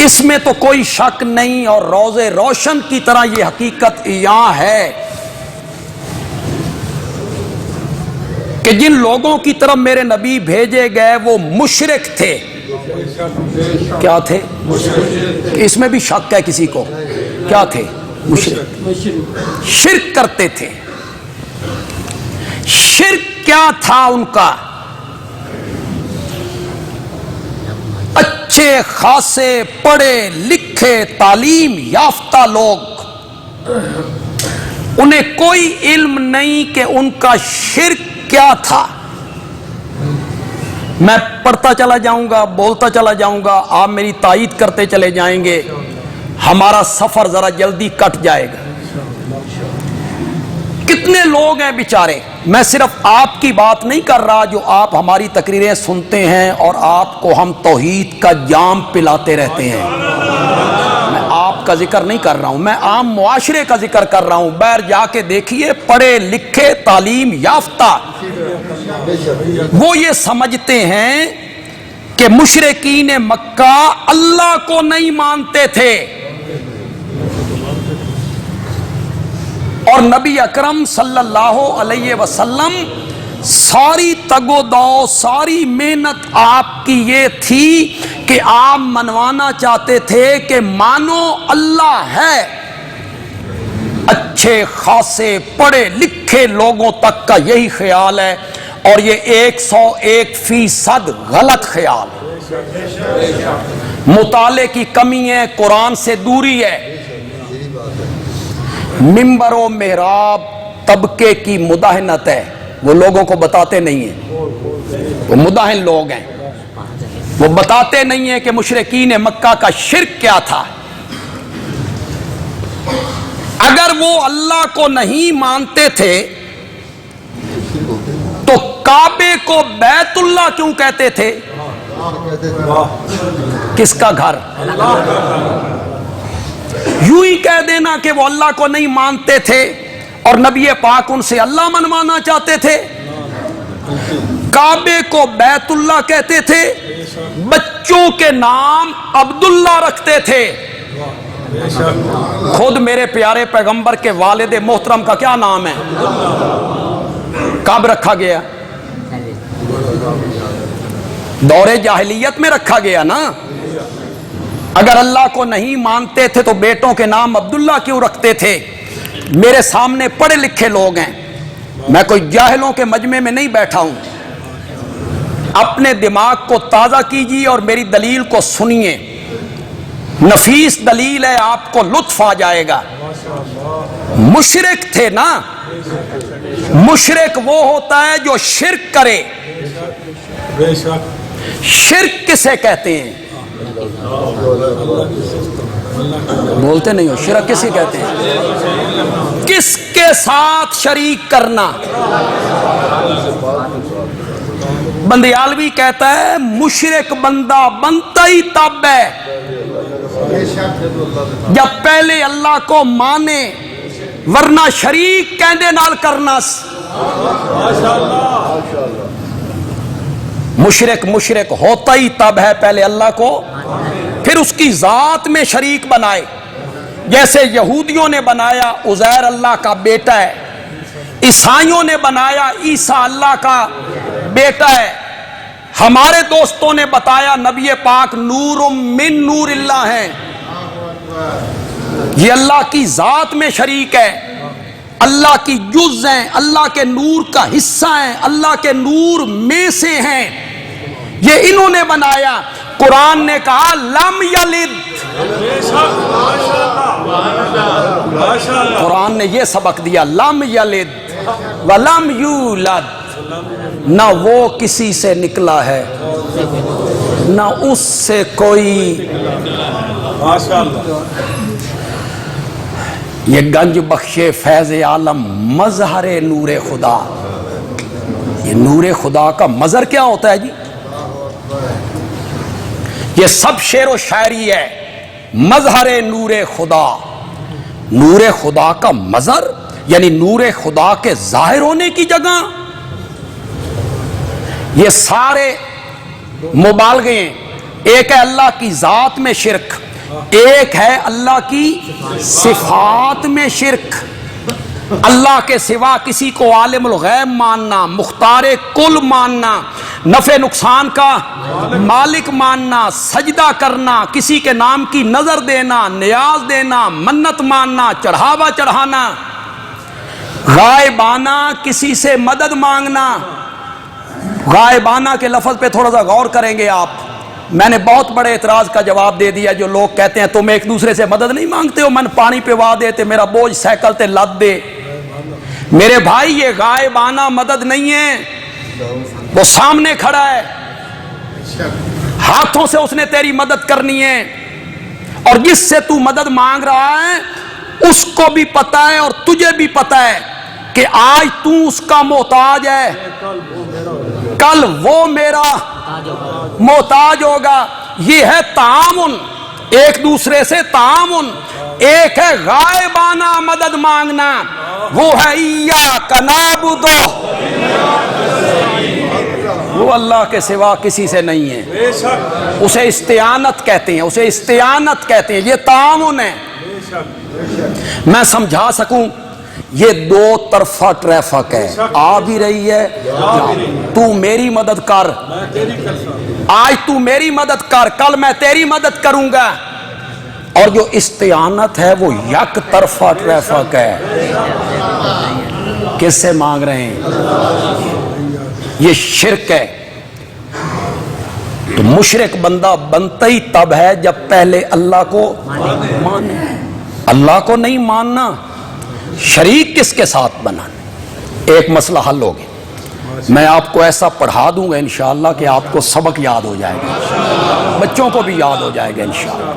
اس میں تو کوئی شک نہیں، اور روزے روشن کی طرح یہ حقیقت یہاں ہے کہ جن لوگوں کی طرف میرے نبی بھیجے گئے وہ مشرک تھے۔ کیا تھے؟ اس میں بھی شک ہے کسی کو؟ کیا تھے؟ مشرک، شرک کرتے تھے۔ شرک کیا تھا ان کا؟ اچھے خاصے پڑھے لکھے تعلیم یافتہ لوگ، انہیں کوئی علم نہیں کہ ان کا شرک کیا تھا۔ میں پڑھتا چلا جاؤں گا، بولتا چلا جاؤں گا، آپ میری تائید کرتے چلے جائیں گے، ہمارا سفر ذرا جلدی کٹ جائے گا۔ کتنے لوگ ہیں بیچارے، میں صرف آپ کی بات نہیں کر رہا جو آپ ہماری تقریریں سنتے ہیں اور آپ کو ہم توحید کا جام پلاتے رہتے ہیں، میں آپ کا ذکر نہیں کر رہا ہوں، میں عام معاشرے کا ذکر کر رہا ہوں۔ باہر جا کے دیکھیے، پڑھے لکھے تعلیم یافتہ، وہ یہ سمجھتے ہیں کہ مشرکین مکہ اللہ کو نہیں مانتے تھے، اور نبی اکرم صلی اللہ علیہ وسلم ساری تگ و دو، ساری محنت آپ کی یہ تھی کہ آپ منوانا چاہتے تھے کہ مانو اللہ ہے۔ اچھے خاصے پڑھے لکھے لوگوں تک کا یہی خیال ہے، اور یہ 101% غلط خیال ہے۔ مطالعے کی کمی ہے، قرآن سے دوری ہے، ممبر و محراب طبقے کی مداہنت ہے، وہ لوگوں کو بتاتے نہیں ہیں، وہ مداہن لوگ ہیں، وہ بتاتے نہیں ہیں کہ مشرکین مکہ کا شرک کیا تھا۔ اگر وہ اللہ کو نہیں مانتے تھے تو کعبے کو بیت اللہ کیوں کہتے تھے؟ کس کا گھر؟ یوں ہی کہہ دینا کہ وہ اللہ کو نہیں مانتے تھے اور نبی پاک ان سے اللہ منوانا چاہتے تھے۔ کعبے کو بیت اللہ کہتے تھے، بچوں کے نام عبداللہ رکھتے تھے۔ خود میرے پیارے پیغمبر کے والد محترم کا کیا نام ہے؟ کب رکھا گیا؟ دور جاہلیت میں رکھا گیا نا۔ اگر اللہ کو نہیں مانتے تھے تو بیٹوں کے نام عبداللہ کیوں رکھتے تھے؟ میرے سامنے پڑھے لکھے لوگ ہیں، میں کوئی جاہلوں کے مجمع میں نہیں بیٹھا ہوں۔ اپنے دماغ کو تازہ کیجیے اور میری دلیل کو سنیے، نفیس دلیل ہے، آپ کو لطف آ جائے گا۔ مشرک تھے نا، مشرک وہ ہوتا ہے جو شرک کرے۔ شرک کسے کہتے ہیں؟ بولتے نہیں ہو، شرک کسے کہتے ہیں؟ کس کے ساتھ شریک کرنا۔ بندیالوی کہتا ہے مشرک بندہ بنتا ہی تب ہے جب پہلے اللہ کو مانے، ورنہ شریک کہندے نال کرنا۔ مشرک ہوتا ہی تب ہے پہلے اللہ کو، پھر اس کی ذات میں شریک بنائے۔ جیسے یہودیوں نے بنایا عزیر اللہ کا بیٹا ہے، عیسائیوں نے بنایا عیسیٰ اللہ کا بیٹا ہے، ہمارے دوستوں نے بتایا نبی پاک نور من نور اللہ ہیں، یہ اللہ کی ذات میں شریک ہے، اللہ کی جز ہیں، اللہ کے نور کا حصہ ہیں، اللہ کے نور میں سے ہیں، یہ انہوں نے بنایا۔ قرآن نے کہا لم یلد، قرآن نے یہ سبق دیا لم یلد ولم یولد، نہ وہ کسی سے نکلا ہے نہ اس سے کوئی۔ یہ گنج بخشے فیض عالم مظہر نور خدا، یہ نور خدا کا مظہر کیا ہوتا ہے جی؟ یہ سب شعر و شاعری ہے، مظہر نور خدا، نور خدا کا مظہر یعنی نور خدا کے ظاہر ہونے کی جگہ۔ یہ سارے مبالغے ہیں، ایک ہے اللہ کی ذات میں شرک، ایک ہے اللہ کی صفات میں شرک۔ اللہ کے سوا کسی کو عالم الغیب ماننا، مختار کل ماننا، نفع نقصان کا مالک ماننا، سجدہ کرنا، کسی کے نام کی نظر دینا، نیاز دینا، منت ماننا، چڑھاوا چڑھانا، غائبانہ کسی سے مدد مانگنا۔ غائبانہ کے لفظ پہ تھوڑا سا غور کریں گے آپ۔ میں نے بہت بڑے اعتراض کا جواب دے دیا جو لوگ کہتے ہیں تم ایک دوسرے سے مدد نہیں مانگتے ہو، من پانی پہ وا دے تے میرا بوجھ سائیکل تے لد دے۔ میرے بھائی یہ غائبانہ مدد نہیں ہے، وہ سامنے کھڑا ہے، ہاتھوں سے اس نے تیری مدد کرنی ہے، اور جس سے تو مدد مانگ رہا ہے اس کو بھی پتا ہے اور تجھے بھی پتا ہے کہ آج تو اس کا محتاج ہے، کل وہ میرا محتاج ہوگا۔ یہ ہے تعاون، ایک دوسرے سے تعاون۔ ایک ہے غائبانہ مدد مانگنا، وہ ہے ایاک نعبد، وہ اللہ کے سوا کسی سے نہیں ہے، اسے استعانت کہتے ہیں، اسے استعانت کہتے ہیں، یہ تعاون ہے۔ میں سمجھا سکوں یہ دو طرفہ ٹریفک ہے، آ بھی رہی ہے، تو میری مدد کر، آج تو میری مدد کر، کل میں تیری مدد کروں گا۔ اور جو استعانت ہے وہ یک طرفہ ٹریفک ہے، کس سے مانگ رہے ہیں؟ یہ شرک ہے۔ تو مشرک بندہ بنتا ہی تب ہے جب پہلے اللہ کو مانے۔ اللہ کو نہیں ماننا، شریک کس کے ساتھ بنانا، ایک مسئلہ حل ہو گیا۔ میں آپ کو ایسا پڑھا دوں گا انشاءاللہ کہ آپ کو سبق یاد ہو جائے گا، بچوں کو بھی یاد ہو جائے گا انشاءاللہ۔